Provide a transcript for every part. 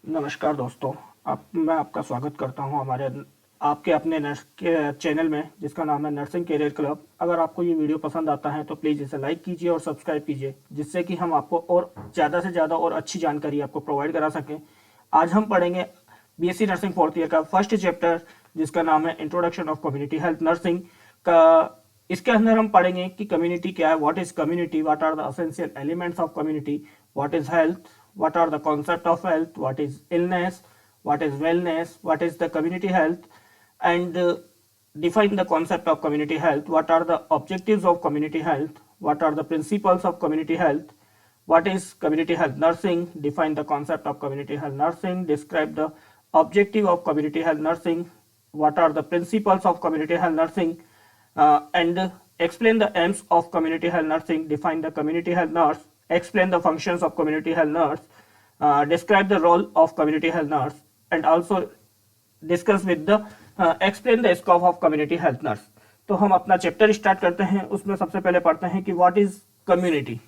नमस्कार दोस्तों। मैं आपका स्वागत करता हूं हमारे आपके अपने नर्स के चैनल में, जिसका नाम है नर्सिंग करियर क्लब। अगर आपको ये वीडियो पसंद आता है तो प्लीज़ इसे लाइक कीजिए और सब्सक्राइब कीजिए, जिससे कि हम आपको और ज़्यादा से ज़्यादा और अच्छी जानकारी आपको प्रोवाइड करा सकें। आज हम पढ़ेंगे बीएससी नर्सिंग फोर्थ ईयर का फर्स्ट चैप्टर, जिसका नाम है introduction of community health nursing का। इसके अंदर हम पढ़ेंगे कि कम्युनिटी क्या है, what is community, what are the essential elements of community, what is health, what are the concept of health, what is illness, what is wellness, what is the community health, and define the concept of community health, what are the objectives of community health, what are the principles of community health, what is community health nursing, define the concept of community health nursing, describe the objective of community health nursing, what are the principles of community health nursing, and explain the aims of community health nursing, define the community health nurse, explain the functions of community health nurse, describe the role of community health nurse, and also discuss with the explain the scope of community health nurse। तो हम अपना chapter start करते हैं। उसमें सबसे पहले पढ़ते हैं कि व्हाट इज कम्युनिटी।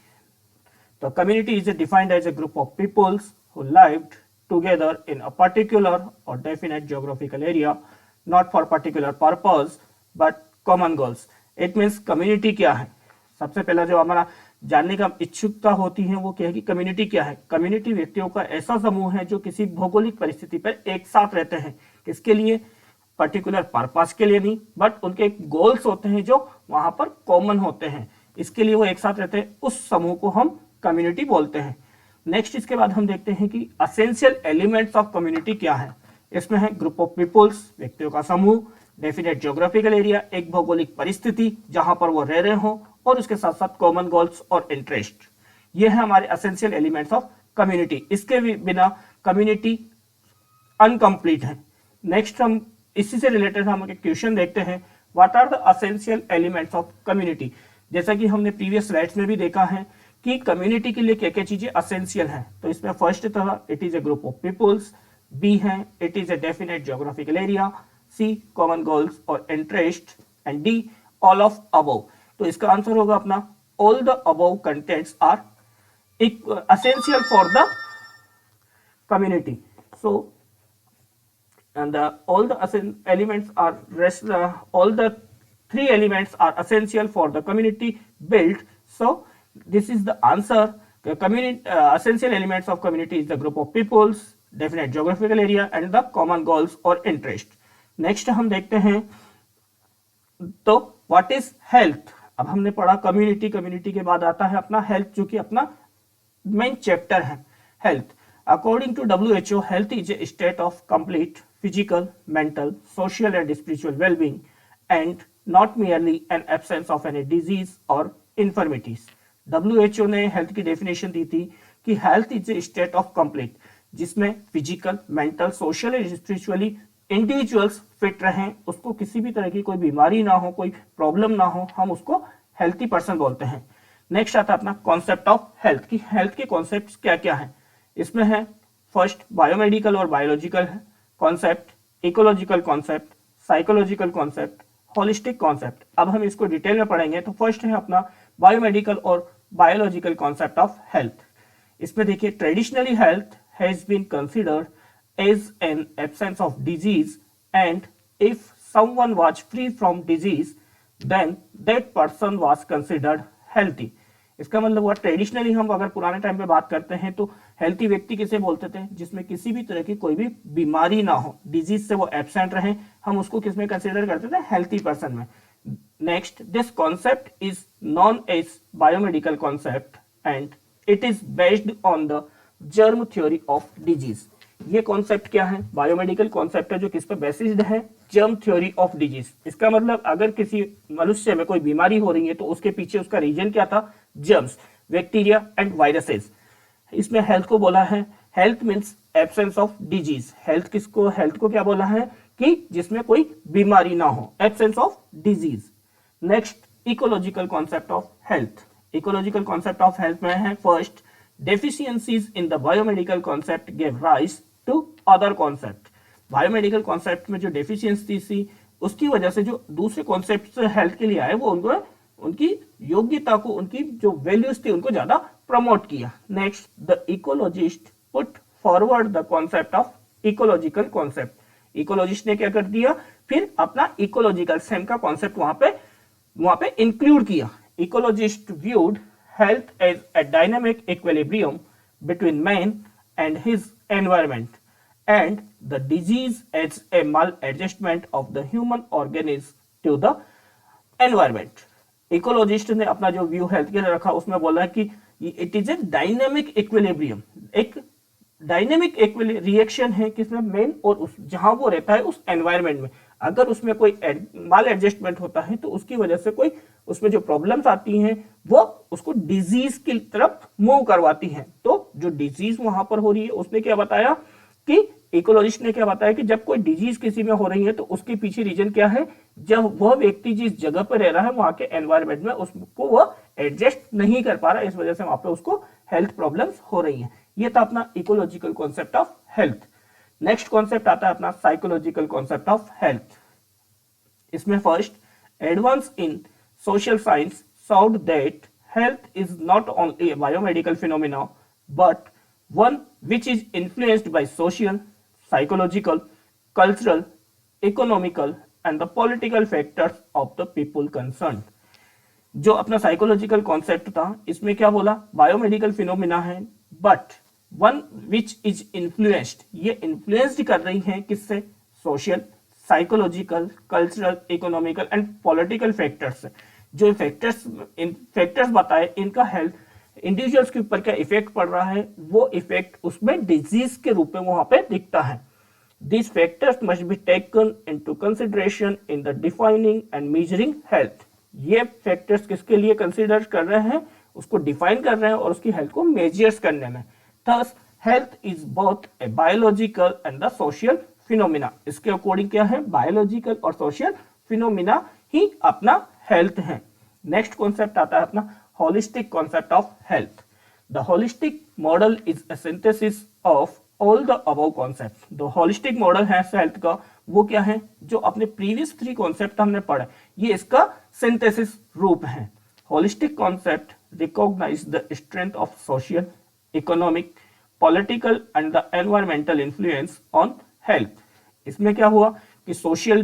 तो community is defined as a group of peoples who lived together in a particular or definite geographical area, not for particular purpose but common goals। It means community क्या है। सबसे पहला जो हमारा जानने का इच्छुकता होती है वो क्या है कि कम्युनिटी क्या है। कम्युनिटी व्यक्तियों का ऐसा समूह है जो किसी भौगोलिक परिस्थिति पर एक साथ रहते हैं। किसके लिए? पर्टिकुलर पर्पस के लिए नहीं, बट उनके गोल्स होते हैं जो वहां पर कॉमन होते हैं, इसके लिए वो एक साथ रहते हैं। उस समूह को हम कम्युनिटी बोलते हैं। नेक्स्ट इसके बाद हम देखते हैं कि असेंशियल एलिमेंट्स ऑफ कम्युनिटी क्या है। इसमें है ग्रुप ऑफ पीपल्स, व्यक्तियों का समूह, डेफिनेट ज्योग्राफिकल एरिया, एक भौगोलिक परिस्थिति जहां पर वो रह रहे हो, और उसके साथ साथ कॉमन गोल्स और इंटरेस्ट। ये है हमारे असेंशियल एलिमेंट्स ऑफ कम्युनिटी। इसके बिना कम्युनिटी अनकंप्लीट है। नेक्स्ट हम इसी से रिलेटेड हम एक क्वेश्चन देखते हैं, what are the essential elements of community. जैसा कि हमने प्रीवियस स्लाइड्स में भी देखा है कि कम्युनिटी के लिए क्या क्या चीजें असेंशियल हैं। तो इसमें फर्स्ट था it is a group of peoples, B है it is a definite geographical area, C common goals और interest, and D all of above. तो इसका आंसर होगा अपना all the above contents are essential for the community। So and all the elements are all the three elements are essential for the community built। So this is the answer। The community essential elements of community is the group of peoples, definite geographical area and the common goals or interest। Next हम देखते हैं तो what is health. अब हमने पढ़ा community, community के बाद आता है अपना हेल्थ, जो कि अपना मेन चैप्टर है health. According to WHO, health is a state of complete physical, mental, social and spiritual wellbeing and not merely an absence of any disease और इन्फर्मिटीज। WHO ने हेल्थ की डेफिनेशन दी थी कि health is a state of complete, जिसमें physical, mental, social and spiritually individuals fit रहें, उसको किसी भी तरह की कोई बीमारी ना हो, कोई प्रॉब्लम ना हो, हम उसको हेल्थी पर्सन बोलते हैं। नेक्स्ट आता है अपना कॉन्सेप्ट ऑफ हेल्थ की हेल्थ के कॉन्सेप्ट क्या क्या है। इसमें है फर्स्ट बायोमेडिकल और biological concept, ecological concept, psychological concept, holistic concept. अब हम इसको डिटेल में पढ़ेंगे। तो फर्स्ट है अपना बायोमेडिकल और बायोलॉजिकल कॉन्सेप्ट ऑफ हेल्थ। इसमें देखिए traditionally health has been considered as an absence of disease, and if someone was free from disease then that person was considered healthy। इसका मतलब हुआ ट्रेडिशनली हम अगर पुराने टाइम पे बात करते हैं तो हेल्थी व्यक्ति किसे बोलते थे? जिसमें किसी भी तरह की कोई भी बीमारी ना हो, डिजीज से वो एब्सेंट रहे, हम उसको किसमें कंसिडर करते थे? हेल्थी पर्सन में। Next, this concept is known as biomedical concept and it is based on the germ theory of disease. ये कॉन्सेप्ट क्या है? बायोमेडिकल कॉन्सेप्ट है जो किस पर बेसिस्ड है? Germ theory of disease. इसका मतलब अगर किसी मनुष्य में कोई बीमारी हो रही है तो उसके पीछे उसका रीजन क्या था? Germs, bacteria and viruses. इसमें हेल्थ को बोला है, health means absence of disease. Health को क्या बोला है कि जिसमें कोई बीमारी ना हो, absence of disease. Next, ecological concept of health. Ecological concept of health में है first, deficiencies in the biomedical concept gave rise to other concept। Biomedical concept में जो डेफिशिएंसी थी उसकी वजह से जो दूसरे कॉन्सेप्ट हेल्थ के लिए आए वो उनको उनकी योग्यता को, उनकी जो वैल्यूज थी उनको ज्यादा प्रमोट किया। Next, the ecologist put forward the concept of ecological concept. Ecologist ने क्या कर दिया, फिर अपना इकोलॉजिकल सेम का कॉन्सेप्ट वहां पे इंक्लूड किया। Ecologist viewed health as a dynamic equilibrium between man and his environment and the disease as a maladjustment of the human organism to the environment. Ecologist ने अपना जो view health के लिए रखा उसमें बोला कि it is A dynamic equilibrium, एक डायनेमिक रिएक्शन है किसमें, मेन और उस जहां वो रहता है उस एनवायरमेंट में। अगर उसमें कोई माल एडजस्टमेंट होता है तो उसकी वजह से कोई उसमें जो प्रॉब्लम्स आती हैं वो उसको डिजीज की तरफ मूव करवाती हैं। तो जो डिजीज वहां पर हो रही है उसने क्या बताया कि इकोलॉजिस्ट ने क्या बताया कि जब कोई डिजीज किसी में हो रही है तो उसके पीछे रीजन क्या है, जब वह व्यक्ति जिस जगह पर रह रहा है वहां के एनवायरमेंट में उसको वह एडजस्ट नहीं कर पा रहा, इस वजह से वहां पे उसको हेल्थ प्रॉब्लम्स हो रही हैं। ये था अपना ecological concept of health. Next concept आता है अपना साइकोलॉजिकल कॉन्सेप्ट ऑफ हेल्थ। इसमें first, advance in social science showed that health is not only a biomedical phenomenon but one which is influenced by social, psychological, cultural, economical and the political factors of the people concerned। जो अपना psychological concept था इसमें क्या बोला, biomedical phenomena है but one which is influenced, ये influenced कर रही है किससे, social, psychological, cultural, economical and political factors. जो फैक्टर्स बताए इनका हेल्थ इंडिविजुअल्स के ऊपर क्या इफेक्ट पड़ रहा है, वो इफेक्ट उसमें डिजीज के रूप में वहां पे दिखता है। These factors must be taken into consideration in the defining and measuring health। ये फैक्टर्स किसके लिए कंसिडर कर रहे हैं, उसको डिफाइन कर रहे हैं और उसकी हेल्थ को मेजर्स करने में। Thus, health is both a biological and the social phenomena। इसके अकॉर्डिंग क्या है, बायोलॉजिकल और सोशल फिनोमिना ही अपना हेल्थ है। नेक्स्ट कॉन्सेप्ट आता है अपना holistic concept of health. The holistic model is a synthesis of all the above concept. जो होलिस्टिक मॉडल है हेल्थ का वो क्या है, जो अपने प्रीवियस 3 कॉन्सेप्ट हमने पढ़े ये इसका सिंथेसिस रूप है। Holistic concept recognize the strength of social, economic, political and the environmental influence on health. इसमें क्या हुआ कि सोशल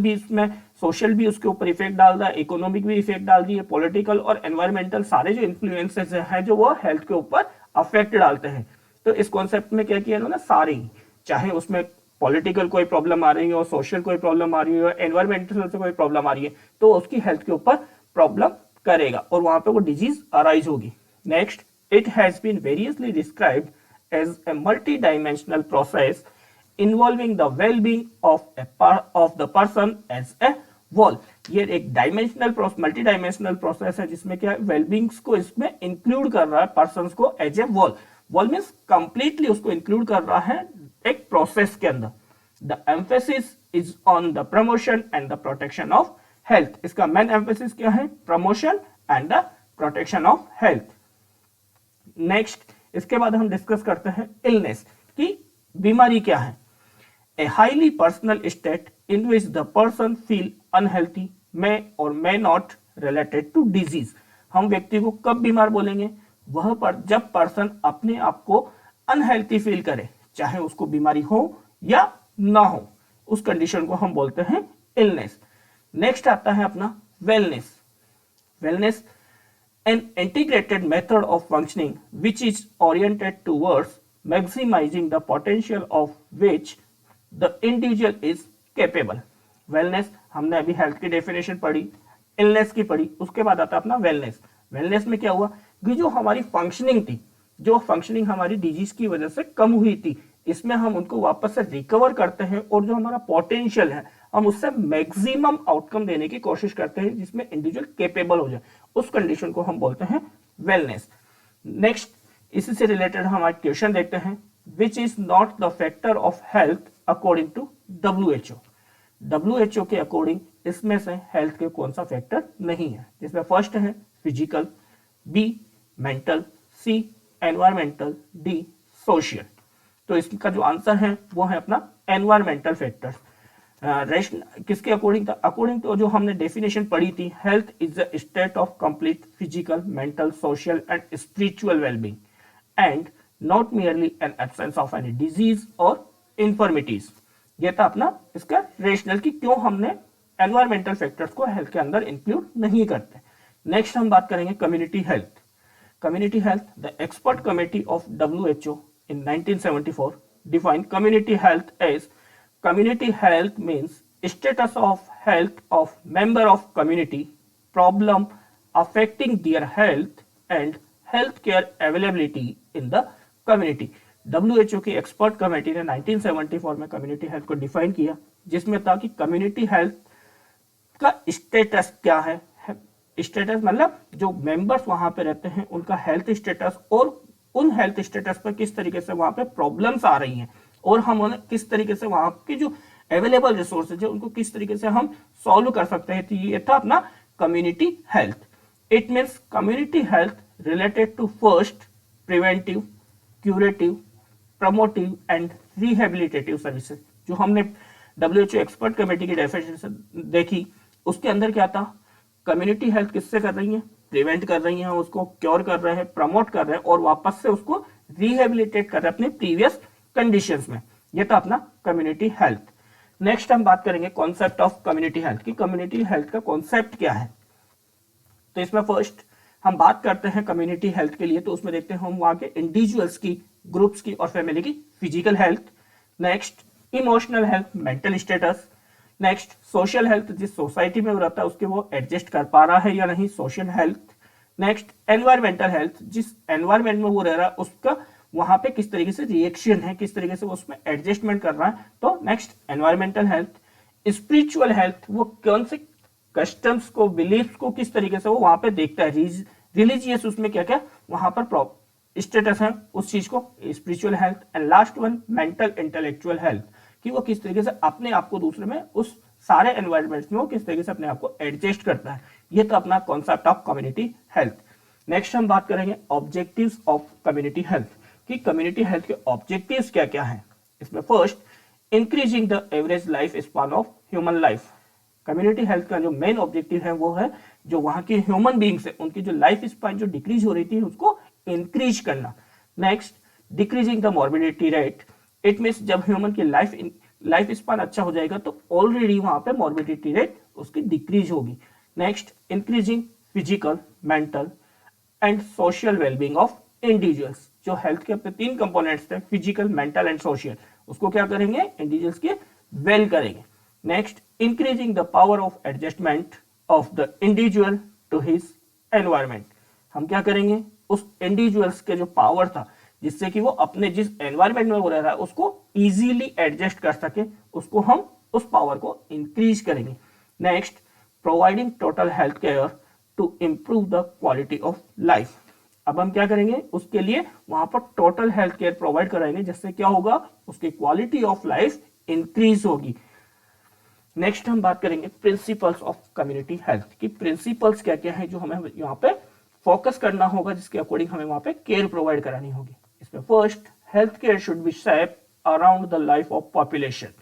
भी उसके ऊपर इफेक्ट डाल रहा है, इकोनॉमिक भी इफेक्ट डाल रही है, पॉलिटिकल और एनवायरमेंटल सारे जो इन्फ्लुएंसेस हैं जो वो हेल्थ के ऊपर अफेक्ट डालते हैं। तो इस कॉन्सेप्ट में क्या किया इन्होंने, सारे ही, चाहे उसमें पॉलिटिकल कोई प्रॉब्लम आ रही हो, सोशल कोई प्रॉब्लम आ रही हो, एनवायरमेंटल से कोई प्रॉब्लम आ रही है तो उसकी हेल्थ के ऊपर प्रॉब्लम करेगा और वहां पे वो डिजीज अराइज होगी। Next, it has been variously described as a multi dimensional process involving the wellbeing of the person as a whole. ये एक मल्टी डायमेंशनल प्रोसेस है जिसमें क्या वेलबींग्स को इसमें इंक्लूड कर रहा है, पर्सन को as a whole. Whole means completely उसको इंक्लूड कर रहा है एक प्रोसेस के अंदर। The emphasis is on the promotion and the protection of health. इसका मेन एम्फेसिस क्या है, promotion and the protection of health. Next, इसके बाद हम डिस्कस करते हैं इलनेस की बीमारी क्या है। A highly personal state in which the person feel unhealthy may और may not related to disease. हम व्यक्ति को कब बीमार बोलेंगे, वह पर जब पर्सन अपने आप को अनहेल्थी फील करे, चाहे उसको बीमारी हो या ना हो, उस कंडीशन को हम बोलते हैं इलनेस। नेक्स्ट आता है अपना wellness. Wellness an integrated method of functioning which is oriented towards maximizing the potential of which the individual is capable। Wellness हमने अभी हेल्थ की डेफिनेशन पढ़ी, इलनेस की पढ़ी, उसके बाद आता अपना वेलनेस। वेलनेस में क्या हुआ कि जो हमारी फंक्शनिंग थी, जो फंक्शनिंग हमारी डिजीज की वजह से कम हुई थी, इसमें हम उनको वापस से रिकवर करते हैं और जो हमारा पोटेंशियल है हम उससे मैक्सिमम आउटकम देने की कोशिश करते हैं जिसमें इंडिविजुअल केपेबल हो जाए, उस कंडीशन को हम बोलते हैं वेलनेस। नेक्स्ट, इसी से रिलेटेड हम आज क्वेश्चन देखते हैं, which is not the factor of health according to WHO। WHO के अकॉर्डिंग इसमें से हेल्थ के कौन सा फैक्टर नहीं है, जिसमें फर्स्ट है physical, B mental, C environmental, D social. तो इसका जो आंसर है वो है अपना एनवायरमेंटल फैक्टर्स। किसके अकॉर्डिंग था, अकॉर्डिंग टू जो हमने डेफिनेशन पढ़ी थी, health is a state of complete physical, mental, social and spiritual wellbeing and not merely an absence of any disease और इन्फॉर्मिटीज। ये था अपना इसका रेशनल की क्यों हमने एनवायरमेंटल फैक्टर्स को हेल्थ के अंदर इंक्लूड नहीं करते। नेक्स्ट हम बात करेंगे community health. Community health, the expert committee of WHO in 1974 defined community health as community health means status of health of member of community, problem affecting their health and health care availability in the community। WHO की expert committee ने 1974 में community health को define किया, जिसमें था कि community health का status क्या है। स्टेटस मतलब जो मेंबर्स वहां पे रहते हैं उनका हेल्थ स्टेटस, और उन हेल्थ स्टेटस पर किस तरीके से वहां पे प्रॉब्लम्स आ रही हैं, और हम उन्हें किस तरीके से वहां की जो अवेलेबल रिसोर्सेज है उनको किस तरीके से हम सॉल्व कर सकते हैं। तो ये था अपना community health. It means community health related to first preventive, curative, promotive and rehabilitative services. जो हमने WHO एक्सपर्ट कमेटी की डेफिनेशन देखी उसके अंदर क्या था, कम्युनिटी हेल्थ किससे कर रही है, प्रिवेंट कर रही हैं, उसको क्योर कर रहे हैं, प्रमोट कर रहे हैं और वापस से उसको रिहेबिलिटेट कर रहे हैं अपने प्रीवियस कंडीशंस में। ये था अपना कम्युनिटी हेल्थ। नेक्स्ट हम बात करेंगे कॉन्सेप्ट ऑफ कम्युनिटी हेल्थ की कम्युनिटी हेल्थ का कॉन्सेप्ट क्या है। तो इसमें फर्स्ट हम बात करते हैं कम्युनिटी हेल्थ के लिए, तो उसमें देखते हैं हम वहां के इंडिविजुअल्स की, ग्रुप्स की और फैमिली की physical health. Next emotional health, mental status. Next social health, जिस सोसाइटी में वो रहता है उसके वो एडजस्ट कर पा रहा है या नहीं, social health. Next environmental health, जिस एनवायरमेंट में वो रह रहा है उसका वहां पे किस तरीके से रिएक्शन है, किस तरीके से वो उसमें एडजस्टमेंट कर रहा है, तो next environmental health. Spiritual health, वो कौन से कस्टम्स को, बिलीफ को किस तरीके से वो वहां पे देखता है, रिलीजियस उसमें क्या क्या वहां पर स्टेटस है उस चीज को, spiritual health. And last one mental intellectual health, कि वो किस तरीके से अपने आप को दूसरे में उस सारे एनवायरमेंट्स में वो किस तरीके से अपने आप को एडजस्ट करता है। ये तो अपना concept of community health. Next हम बात करेंगे ऑब्जेक्टिव्स ऑफ कम्युनिटी हेल्थ, कि कम्युनिटी हेल्थ के ऑब्जेक्टिव्स क्या क्या हैं। इसमें first, increasing the average life span of human life. Community health का जो मेन ऑब्जेक्टिव है वो है जो वहां के ह्यूमन बींग्स है उनकी जो लाइफ स्पान जो डिक्रीज हो रही थी उसको इंक्रीज करना। Next, decreasing the morbidity rate. It means जब ह्यूमन की लाइफ स्पान अच्छा हो जाएगा तो ऑलरेडी वहां पे मॉर्बिडिटी रेट उसकी डिक्रीज होगी। Next, increasing physical, mental and social wellbeing of individuals. जो हेल्थ के अपने तीन कंपोनेंट्स थे, फिजिकल, मेंटल एंड सोशल, उसको क्या करेंगे, इंडिविजुअल्स के वेल करेंगे। Next, increasing the power of adjustment of the individual to his environment. हम क्या करेंगे, उस इंडिविजुअल्स के जो पावर था जिससे कि वो अपने जिस एनवायरमेंट में वो रह रहा है उसको इजीली एडजस्ट कर सके, उसको हम उस पावर को इंक्रीज करेंगे। Next, providing total health care to improve the quality of life. अब हम क्या करेंगे, उसके लिए वहां पर टोटल हेल्थ केयर प्रोवाइड कराएंगे, जिससे क्या होगा, उसकी क्वालिटी ऑफ लाइफ इंक्रीज होगी। नेक्स्ट हम बात करेंगे प्रिंसिपल्स ऑफ कम्युनिटी हेल्थ की प्रिंसिपल्स क्या क्या है जो हमें यहाँ पे फोकस करना होगा, जिसके अकॉर्डिंग हमें वहां पे केयर प्रोवाइड करानी होगी। इसमें first, health care should be safe around the life of population.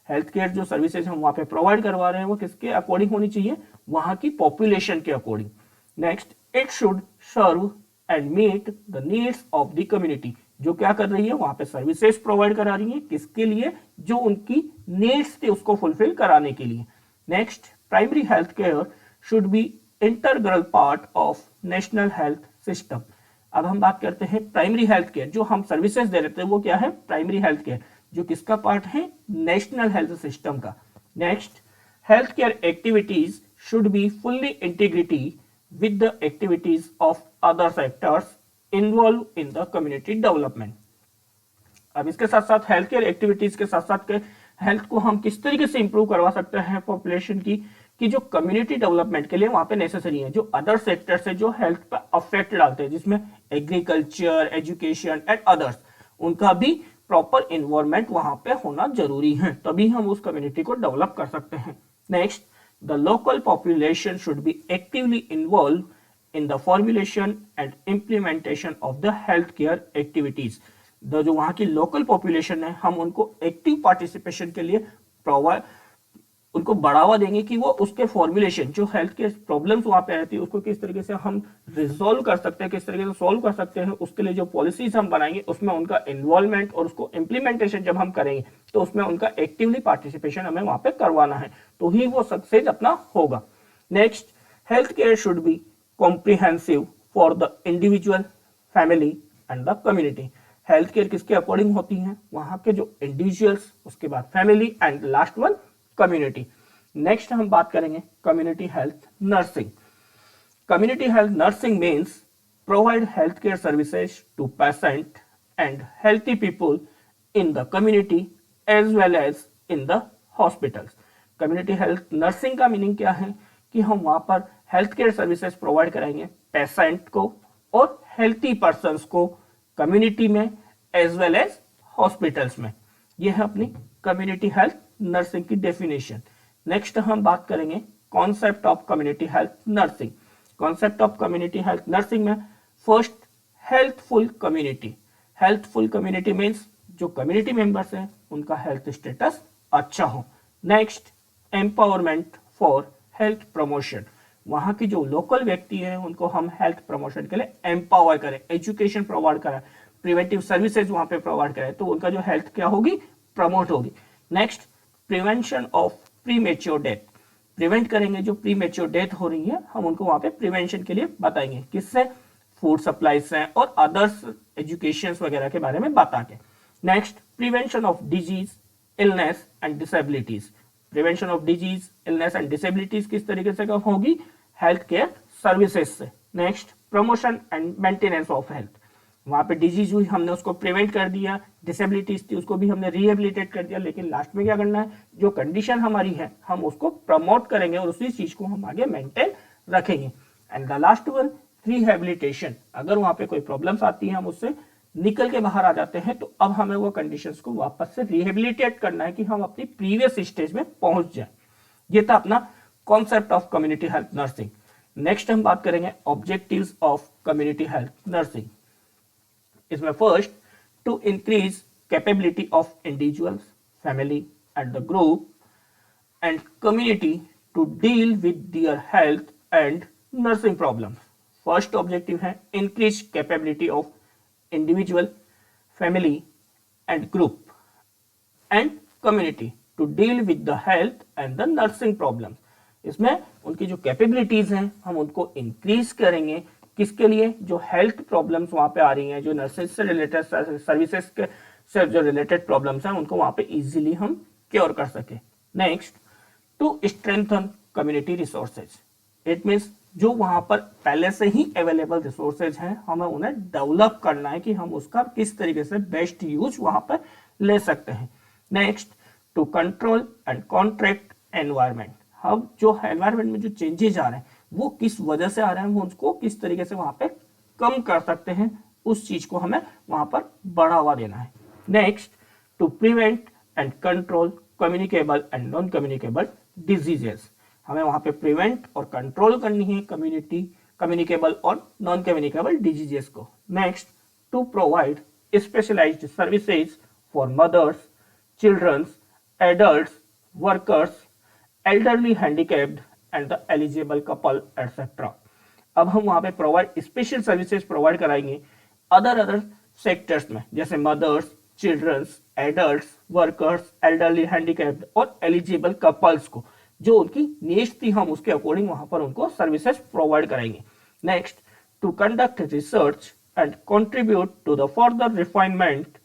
Health care जो सर्विसेज हम वहां पे प्रोवाइड करवा रहे हैं वो किसके अकॉर्डिंग होनी चाहिए, वहां की पॉपुलेशन के अकॉर्डिंग। Next, it should serve and meet the needs of the community. जो क्या कर रही है वहां पे सर्विसेज प्रोवाइड करा रही है, किसके लिए, जो उनकी नीड्स थे उसको फुलफिल कराने के लिए। Next, primary health care should B integral part of national health system. अब हम बात करते हैं प्राइमरी हेल्थ केयर, जो हम सर्विसेज दे रहे थे वो क्या है, प्राइमरी हेल्थ केयर, जो किसका पार्ट है, नेशनल हेल्थ सिस्टम का। Next, health care activities should be fully integrity with the activities of other sectors involve in the community development. अब इसके साथ साथ हेल्थ केयर एक्टिविटीज के साथ साथ हेल्थ को हम किस तरीके से इंप्रूव करवा सकते हैं पॉपुलेशन की, कि जो कम्युनिटी डेवलपमेंट के लिए वहां पे नेसेसरी है, जो अदर सेक्टर से जो हेल्थ पे अफेक्ट डालते हैं, जिसमें एग्रीकल्चर, एजुकेशन एंड अदर्स, उनका भी प्रॉपर इन्वॉल्वमेंट वहां पे होना जरूरी है, तभी हम उस कम्युनिटी को डेवलप कर सकते हैं। Next, the local population should be actively involve in the formulation and implementation of the healthcare activities। जो वहां की लोकल पॉपुलेशन है हम उनको एक्टिव पार्टिसिपेशन के लिए उनको बढ़ावा देंगे कि वो उसके फॉर्मुलेशन जो हेल्थ के प्रॉब्लम्स वहां पे रहती है उसको किस तरीके से हम रिजोल्व कर सकते हैं, किस तरीके से सॉल्व कर सकते हैं, उसके लिए जो पॉलिसीज हम बनाएंगे उसमें उनका इन्वॉल्वमेंट और उसको इम्प्लीमेंटेशन जब हम करेंगे तो उसमें उनका एक्टिवली पार्टिसिपेशन हमें वहां पे करवाना है, तो ही वो सक्सेस अपना होगा। Next, health care should be comprehensive for the individual, family and the community. Health care किसके अकॉर्डिंग होती है, वहां के जो इंडिविजुअल्स, उसके बाद family and last one community. Next हम बात करेंगे community health nursing. Community health nursing means provide health care services to patient and healthy people in the community as well as in the hospitals. Community health nursing का meaning क्या है कि हम वहां पर हेल्थ केयर सर्विसेज प्रोवाइड कराएंगे patient को और हेल्थी पर्संस को कम्युनिटी में एज वेल एज हॉस्पिटल्स में। यह है अपनी कम्युनिटी हेल्थ नर्सिंग की डेफिनेशन। नेक्स्ट हम बात करेंगे concept of community health nursing. Concept of community health nursing में first, healthful community. Healthful community means जो कम्युनिटी मेंबर्स हैं उनका हेल्थ स्टेटस अच्छा हो। Next, empowerment for health promotion. वहां की जो लोकल व्यक्ति है उनको हम हेल्थ प्रमोशन के लिए एम्पावर करें, एजुकेशन प्रोवाइड करें, प्रिवेंटिव सर्विसेज वहां पे प्रोवाइड करें, तो उनका जो हेल्थ क्या होगी, प्रमोट होगी। Next, prevention of premature death. Prevent करेंगे जो प्रीमेच्योर डेथ हो रही है, हम उनको वहां पे प्रिवेंशन के लिए बताएंगे, किससे, फूड सप्लाई से और अदर्स एजुकेशन वगैरह के बारे में बता के। Next, prevention of disease, illness and disabilities. Prevention of disease, illness and disabilities किस तरीके से कब होगी, हेल्थ केयर सर्विसेज से। Next, promotion and maintenance of health. वहां पे डिजीज हुई, हमने उसको प्रिवेंट कर दिया, डिसेबिलिटीज थी उसको भी हमने रिहेबिलिटेट कर दिया, लेकिन लास्ट में क्या करना है, जो कंडीशन हमारी है हम उसको प्रमोट करेंगे और उसी चीज को हम आगे मेंटेन रखेंगे। And the last one, rehabilitation. अगर वहां पे कोई प्रॉब्लम्स आती है, हम उससे निकल के बाहर आ जाते हैं, तो अब हमें वो कंडीशंस को वापस से रिहेबिलिटेट करना है कि हम अपनी प्रीवियस स्टेज में पहुंच जाए। ये था अपना concept of community health nursing. Next हम बात करेंगे objectives of community health nursing. इसमें first, to increase capability of individuals, family and the group and community to deal with their health and nursing problems. First objective है increase capability of individual, family and group and community to deal with the health and the nursing problems. इसमें उनकी जो capabilities हैं हम उनको increase करेंगे, किसके लिए, जो हेल्थ प्रॉब्लम्स वहां पे आ रही हैं, जो नर्सेज से रिलेटेड सर्विसेज के से जो रिलेटेड प्रॉब्लम्स हैं उनको वहां पे इजीली हम क्योर कर सके। Next, to strengthen community resources. It means जो वहां पर पहले से ही अवेलेबल रिसोर्सेज हैं हमें उन्हें डेवलप करना है कि हम उसका किस तरीके से बेस्ट यूज वहां पर ले सकते हैं। Next, to control and contract environment. हम जो एनवायरमेंट में जो चेंजेस आ रहे हैं वो किस वजह से आ रहे हैं, वो उसको किस तरीके से वहां पे कम कर सकते हैं, उस चीज को हमें वहां पर बढ़ावा देना है। Next, to prevent and control communicable and non communicable diseases. हमें वहां पे प्रिवेंट और कंट्रोल करनी है कम्युनिकेबल और नॉन कम्युनिकेबल डिजीजेस को। Next, to provide specialized services for mothers, childrens, adults, workers, elderly, handicapped and the eligible couple etc. अब हम वहां पे प्रोवाइड स्पेशल सर्विसेज प्रोवाइड कराएंगे अदर सेक्टर्स में, जैसे mothers, childrens, adults, workers, elderly, handicapped और eligible couples को, जो उनकी नीड्स थी हम उसके अकॉर्डिंग वहां पर उनको सर्विसेज प्रोवाइड कराएंगे। Next, to conduct research and contribute to the further refinement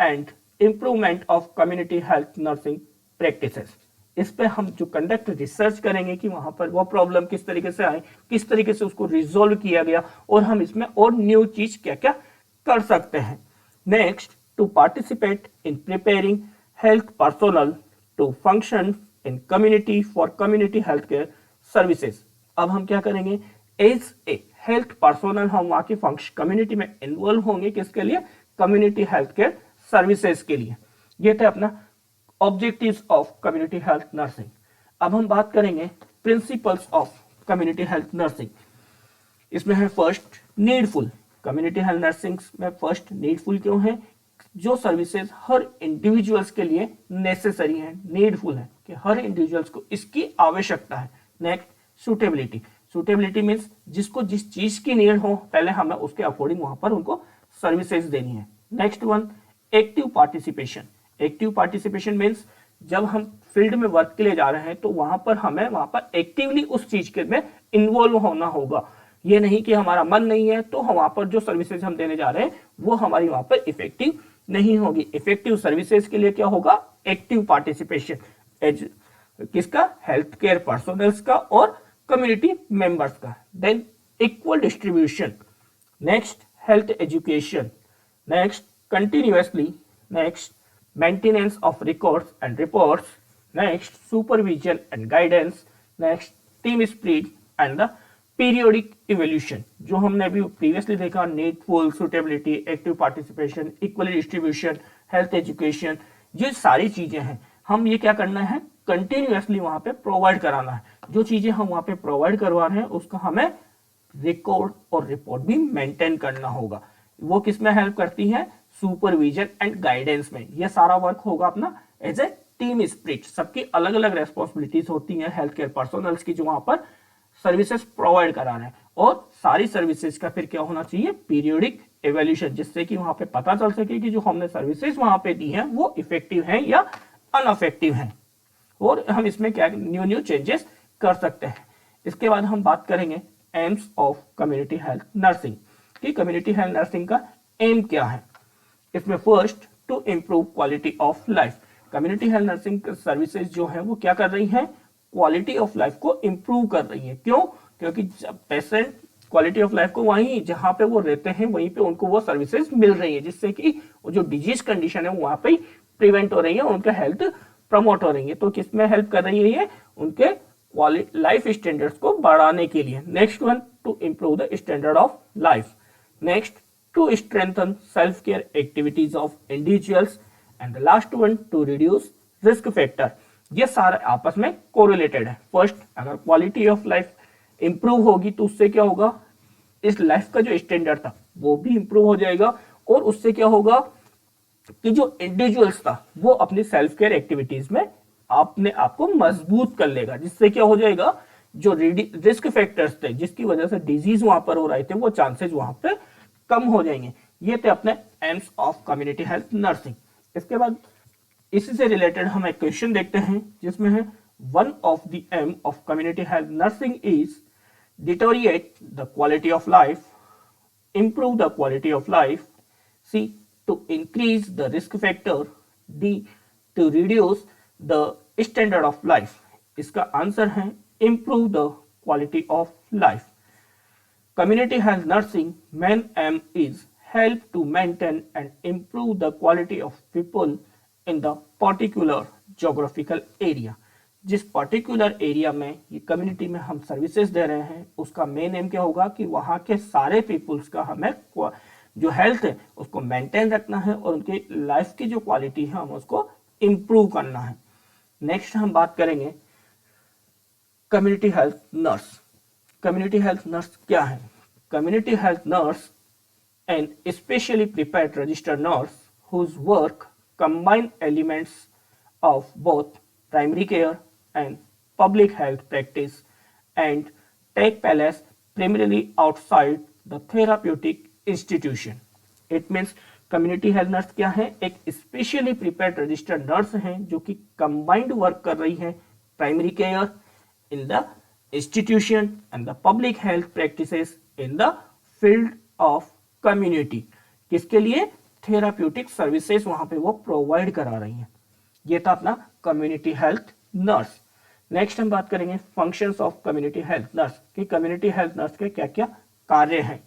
and improvement of community health nursing practices. इस पे हम जो कंडक्ट रिसर्च करेंगे कि वहां पर वो प्रॉब्लम किस तरीके से आए, किस तरीके से उसको रिजोल्व किया गया और हम इसमें और न्यू चीज क्या क्या कर सकते हैं। Next, to participate in preparing health personnel to function in community for community health care services. अब हम क्या करेंगे, एज ए हेल्थ पर्सोनल हम वहां की फंक्शन कम्युनिटी में इन्वॉल्व होंगे, किसके लिए, कम्युनिटी हेल्थ केयर सर्विसेज के लिए। ये था अपना objectives of community health nursing. अब हम बात करेंगे principles of community health nursing. इसमें है first, needful. Community health nursing में फर्स्ट नीडफुल क्यों है, जो सर्विसेज हर इंडिविजुअल्स के लिए नेसेसरी है, नीडफुल है, कि हर इंडिविजुअल्स को इसकी आवश्यकता है। Next, suitability. सुटेबिलिटी मीन्स जिसको जिस चीज की नीड हो, पहले हमें उसके अकॉर्डिंग वहां पर उनको सर्विसेज देनी है। Next one, active participation. Active participation means जब हम फील्ड में वर्क के लिए जा रहे हैं तो वहां पर हमें वहां पर एक्टिवली उस चीज के में इन्वॉल्व होना होगा। ये नहीं कि हमारा मन नहीं है तो वहां पर जो सर्विसेज हम देने जा रहे हैं वो हमारी वहां पर इफेक्टिव नहीं होगी। इफेक्टिव सर्विसेज के लिए क्या होगा? Active participation. किसका? हेल्थ केयर पर्सनल्स का और कम्युनिटी मेंबर्स का। Than equal distribution. Next, health education. Next, continuously. Next, maintenance of records and reports. Next, supervision and guidance. Next, team spirit and the periodic evolution. जो हमने अभी previously देखा, needful, suitability, active participation, equally distribution, health education, ये सारी चीजें हैं। हम ये क्या करना है? कंटिन्यूअसली वहां पे प्रोवाइड कराना है। जो चीजें हम वहां पे प्रोवाइड करवा रहे हैं उसका हमें रिकॉर्ड और रिपोर्ट भी मेंटेन करना होगा। वो किस में हेल्प करती है? सुपरविजन एंड गाइडेंस में। ये सारा वर्क होगा अपना एज ए टीम स्पिरिट। सबकी अलग अलग रेस्पॉन्सिबिलिटीज होती हैं हेल्थ केयर पर्सनल्स की, जो वहां पर सर्विसेज प्रोवाइड करा रहे हैं। और सारी सर्विसेज का फिर क्या होना चाहिए? पीरियोडिक एवोल्यूशन, जिससे कि वहां पे पता चल सके कि जो हमने सर्विसेज वहां पे दी हैं वो इफेक्टिव हैं या अनइफेक्टिव हैं, और हम इसमें क्या न्यू चेंजेस कर सकते हैं। इसके बाद हम बात करेंगे aims of community health nursing, कि कम्युनिटी हेल्थ नर्सिंग का एम क्या है। इसमें first, to improve quality of life. Community health nursing services जो है वो क्या कर रही हैं? क्वालिटी ऑफ लाइफ को इंप्रूव कर रही है। क्यों? क्योंकि पेशेंट क्वालिटी ऑफ लाइफ को वहीं जहां पे वो रहते हैं वहीं पे उनको वो सर्विसेज मिल रही है, जिससे कि जो डिजीज कंडीशन है वो वहां पे प्रिवेंट हो रही है, उनका हेल्थ प्रमोट हो रही है। तो किसमें हेल्प कर रही है ये? उनके लाइफ स्टैंडर्ड्स को बढ़ाने के लिए। Next one, to improve the standard of life. Next, to strengthen self care activities of individuals. And the last one, to reduce risk factor. ये सारे आपस में कोरिलेटेड है। फर्स्ट, अगर क्वालिटी ऑफ लाइफ इंप्रूव होगी तो उससे क्या होगा? इस लाइफ का जो स्टैंडर्ड था वो भी इंप्रूव हो जाएगा, और उससे क्या होगा कि जो इंडिविजुअल्स था वो अपनी सेल्फ केयर एक्टिविटीज में अपने आप को मजबूत कर लेगा, जिससे क्या हो जाएगा? जो रिस्क फैक्टर्स थे जिसकी वजह से डिजीज वहां पर हो रहे थे वो चांसेस वहां पे कम हो जाएंगे। ये थे अपने AIIMS of community health nursing. इसके बाद इसी से रिलेटेड हम एक क्वेश्चन देखते हैं जिसमें है, one of the aim of community health nursing is deteriorate the quality of life, improve the quality of life, C, to increase the risk factor, D, to reduce the standard of life। इसका answer है improve the quality of life। Community health nursing main aim is help to maintain and improve the quality of people in the particular geographical area। जिस particular area में ये community में हम services दे रहे हैं उसका मेन एम क्या होगा कि वहां के सारे पीपुल्स का हमें जो हेल्थ है उसको मेंटेन रखना है और उनकी लाइफ की जो क्वालिटी है हम उसको इंप्रूव करना है। नेक्स्ट हम बात करेंगे community health nurse. Community health nurse क्या है? Community health nurse an specially prepared registered nurse whose work combine elements of both primary care and public health practice and take place primarily outside the therapeutic institution। It means community health nurse क्या है? एक specially prepared registered nurse है जो कि combined work कर रही है primary care in the institution and the public health practices in the field of community। किसके लिए? therapeutic services वहां पे वो provide करा रही है। ये था अपना कम्युनिटी हेल्थ नर्स। नेक्स्ट हम बात करेंगे functions of community health nurse, कि कम्युनिटी हेल्थ नर्स के क्या क्या कार्य हैं।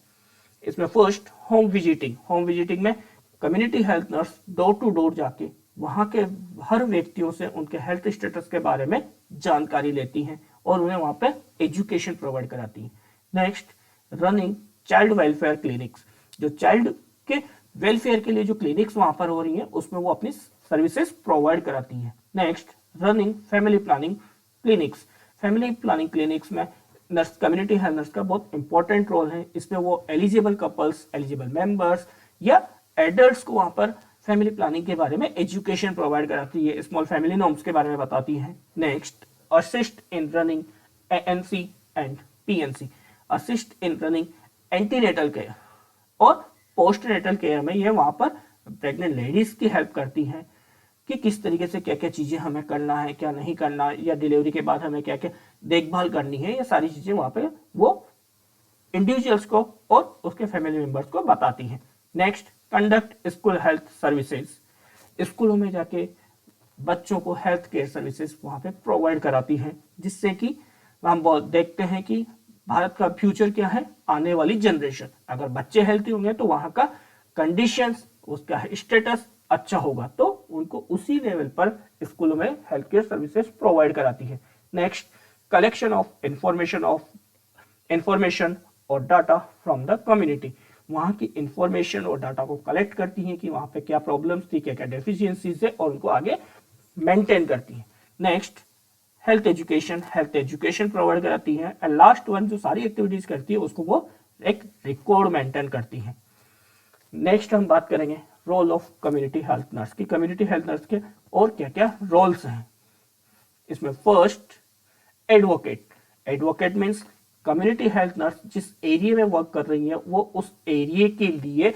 इसमें first, home visiting. Home visiting में community health nurse door to door जाके वहां के हर व्यक्तियों से उनके हेल्थ स्टेटस के बारे में जानकारी लेती हैं और उन्हें वहां पे एजुकेशन प्रोवाइड कराती हैं। Next, running child welfare clinics. जो चाइल्ड के वेलफेयर के लिए जो क्लिनिक्स वहां पर हो रही हैं उसमें वो अपनी सर्विसेज प्रोवाइड कराती हैं। Next, running family planning clinics. Family planning clinics में नर्स, कम्युनिटी हेल्थ नर्स का बहुत इंपॉर्टेंट रोल है। इसमें वो एलिजिबल कपल्स, एलिजिबल मेंबर्स या एडल्ट्स को वहां पर फैमिली प्लानिंग के बारे में एजुकेशन प्रोवाइड कराती है, स्मॉल फैमिली नॉर्म्स के बारे में बताती है। Next, assist in running ANC and PNC, assist in running antenatal care और पोस्टनेटल केयर में ये वहां पर प्रेग्नेंट लेडीज की हेल्प करती हैं कि किस तरीके से क्या क्या चीजें हमें करना है, क्या नहीं करना, या डिलीवरी के बाद हमें क्या क्या देखभाल करनी है, ये सारी चीजें वहां पे वो इंडिविजुअल्स को और उसके फैमिली मेंबर्स को बताती हैं। Next, conduct school health services, स्कूलों में जाके बच्चों को हेल्थ केयर सर्विसेज वहां पे प्रोवाइड कराती हैं, जिससे कि हम बहुत देखते हैं कि भारत का फ्यूचर क्या है, आने वाली जनरेशन, अगर बच्चे हेल्थी होंगे तो वहां का कंडीशंस, उसका स्टेटस अच्छा होगा, तो उनको उसी लेवल पर स्कूलों में हेल्थ केयर सर्विसेज प्रोवाइड कराती है। नेक्स्ट, कलेक्शन ऑफ इंफॉर्मेशन और डाटा फ्रॉम द कम्युनिटी, वहां की इंफॉर्मेशन और डाटा को कलेक्ट करती हैं कि वहां पे क्या प्रॉब्लम्स थी, क्या क्या डेफिशिएंसीज है, और उनको आगे मेंटेन करती है। नेक्स्ट, हेल्थ एजुकेशन प्रोवाइड कराती है। एंड लास्ट वन, जो सारी एक्टिविटीज करती है उसको वो एक रिकॉर्ड मेंटेन करती है। नेक्स्ट हम बात करेंगे role of community health nurse की। कम्युनिटी हेल्थ नर्स के और क्या क्या रोल्स हैं इसमें। First, advocate means community health nurse जिस एरिया में वर्क कर रही है वो उस एरिया के लिए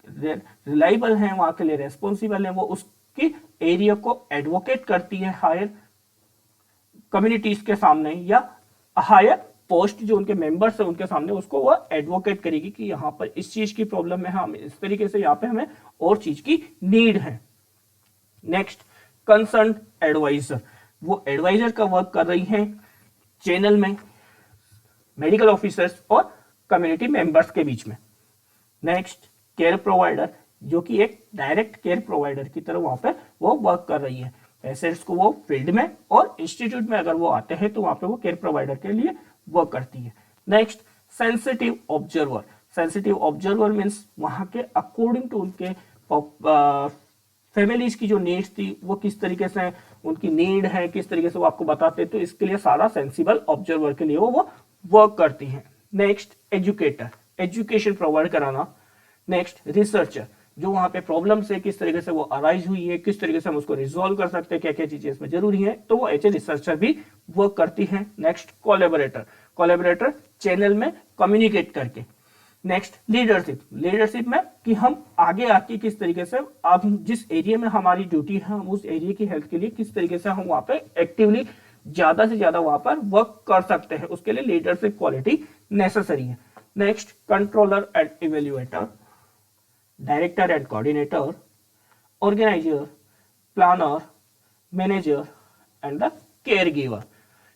रिलायबल है, वहां के लिए रेस्पॉन्सिबल है, वो उसकी एरिया को एडवोकेट करती है हायर कम्युनिटीज के सामने, या हायर पोस्ट जो उनके मेंबर्स है उनके सामने, उसको वो एडवोकेट करेगी कि यहाँ पर इस चीज की प्रॉब्लम है, हम इस तरीके से यहाँ पे हमें और चीज की नीड है। नेक्स्ट, कंसर्न एडवाइजर, वो एडवाइजर का वर्क कर रही है चैनल में मेडिकल ऑफिसर्स और कम्युनिटी मेंबर्स के बीच में। नेक्स्ट, केयर प्रोवाइडर, जो कि एक डायरेक्ट केयर प्रोवाइडर की तरह वहां पर वो वर्क कर रही है। पेशेंट्स को वो फील्ड में और इंस्टीट्यूट में अगर वो आते हैं तो वहां पे वो केयर प्रोवाइडर के लिए वर्क करती है। नेक्स्ट, सेंसिटिव ऑब्जर्वर मीन्स वहां के अकॉर्डिंग टू उनके फैमिलीज की जो नीड्स थी वो किस तरीके से उनकी नीड है, किस तरीके से वो आपको बताते हैं, तो इसके लिए सारा सेंसिबल ऑब्जर्वर के लिए वो वर्क करती हैं। नेक्स्ट, एजुकेशन प्रोवाइड कराना। नेक्स्ट, रिसर्चर, जो वहां पे प्रॉब्लम से किस तरीके से वो अराइज हुई है, किस तरीके से हम उसको रिजॉल्व कर सकते हैं, क्या क्या चीजें इसमें जरूरी है, तो वो एज ए रिसर्चर भी वर्क करती है। नेक्स्ट, कोलैबोरेटर चैनल में कम्युनिकेट करके। नेक्स्ट, लीडरशिप में कि हम आगे आके किस तरीके से आप जिस एरिया में हमारी ड्यूटी है हम उस एरिया की हेल्थ के लिए किस तरीके से हम वहां पे एक्टिवली ज्यादा से ज्यादा वहां पर वर्क कर सकते हैं, उसके लिए लीडरशिप क्वालिटी नेसेसरी है। Next, controller and evaluator, director and coordinator, organizer, planner, manager and the care giver,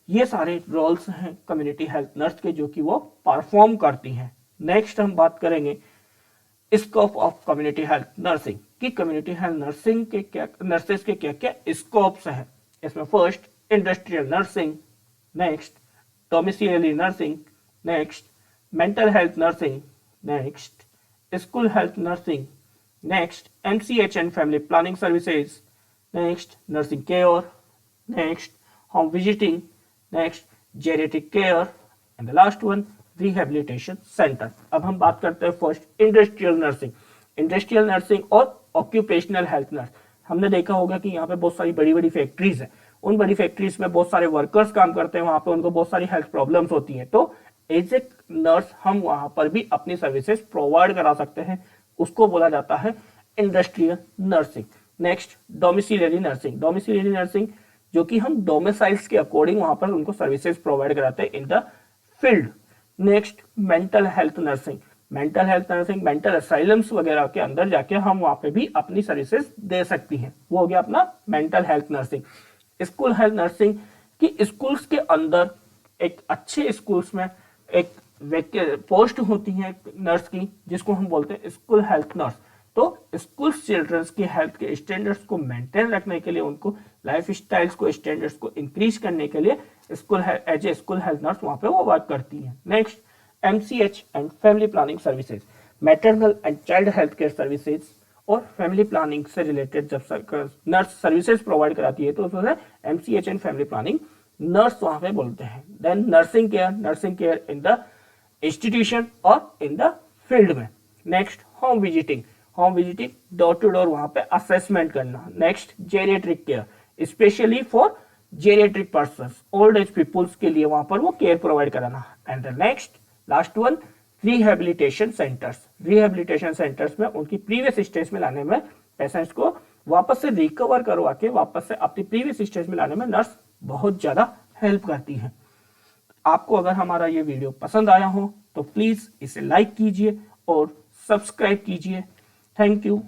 ये सारे रोल्स हैं कम्युनिटी हेल्थ नर्स के जो कि वो परफॉर्म करती हैं। नेक्स्ट हम बात करेंगे scope of community health nursing कि कम्युनिटी हेल्थ नर्सिंग के क्या नर्सेस के क्या क्या स्कोप्स हैं इसमें। First, industrial nursing, next domiciliary nursing, next mental health nursing, next school health nursing, next MCH and family planning services, next nursing care, next home visiting, next geriatric care and the last one rehabilitation center। अब हम बात करते हैं first industrial nursing और occupational health nurse. हमने देखा होगा कि यहाँ पे बहुत सारी बड़ी बड़ी फैक्ट्रीज है, उन बड़ी फैक्ट्रीज में बहुत सारे वर्कर्स काम करते हैं, वहां पे उनको बहुत सारी हेल्थ प्रॉब्लम्स होती हैं, तो एज ए नर्स हम वहां पर भी अपनी सर्विसेज प्रोवाइड करा सकते हैं, उसको बोला जाता है industrial nursing. Next, domiciliary nursing जो कि हम डोमिसाइल्स के अकॉर्डिंग वहां पर उनको सर्विसेज प्रोवाइड कराते हैं इन the field. Next, mental health nursing mental asylums वगैरह के अंदर जाके हम वहां पे भी अपनी सर्विसेज दे सकती हैं, वो हो गया अपना mental health nursing. School health nursing की स्कूल्स के अंदर एक अच्छे स्कूल्स में एक पोस्ट होती है नर्स की जिसको हम बोलते हैं स्कूल हेल्थ नर्स। तो स्कूल चिल्ड्रंस की हेल्थ के स्टैंडर्ड्स को मेंटेन रखने के लिए, उनको लाइफ स्टाइल्स को स्टैंडर्ड्स को इंक्रीज करने के लिए as a school health nurse वहां पे वो वर्क करती है। Next, MCH and family planning services, maternal and child health care services और फैमिली प्लानिंग से रिलेटेड जब नर्स सर्विसेज प्रोवाइड कराती है तो उसमें MCH and family planning nurse वहां पे बोलते हैं। Then nursing care in the institution और इन द फील्ड में। Next, home home visiting, door to door वहां पे असेसमेंट करना। Next geriatric care, specially for geriatric person, old age peoples के लिए वहां पर वो केयर प्रोवाइड कराना। And the next last one rehabilitation centres, rehabilitation centres में उनकी प्रीवियस स्टेज में लाने में, पेशेंट्स को वापस से रिकवर करवा के वापस से अपनी प्रीवियस स्टेज में लाने में नर्स बहुत ज्यादा हेल्प करती है। आपको अगर हमारा ये वीडियो पसंद आया हो तो प्लीज इसे लाइक कीजिए और सब्सक्राइब कीजिए। Thank you.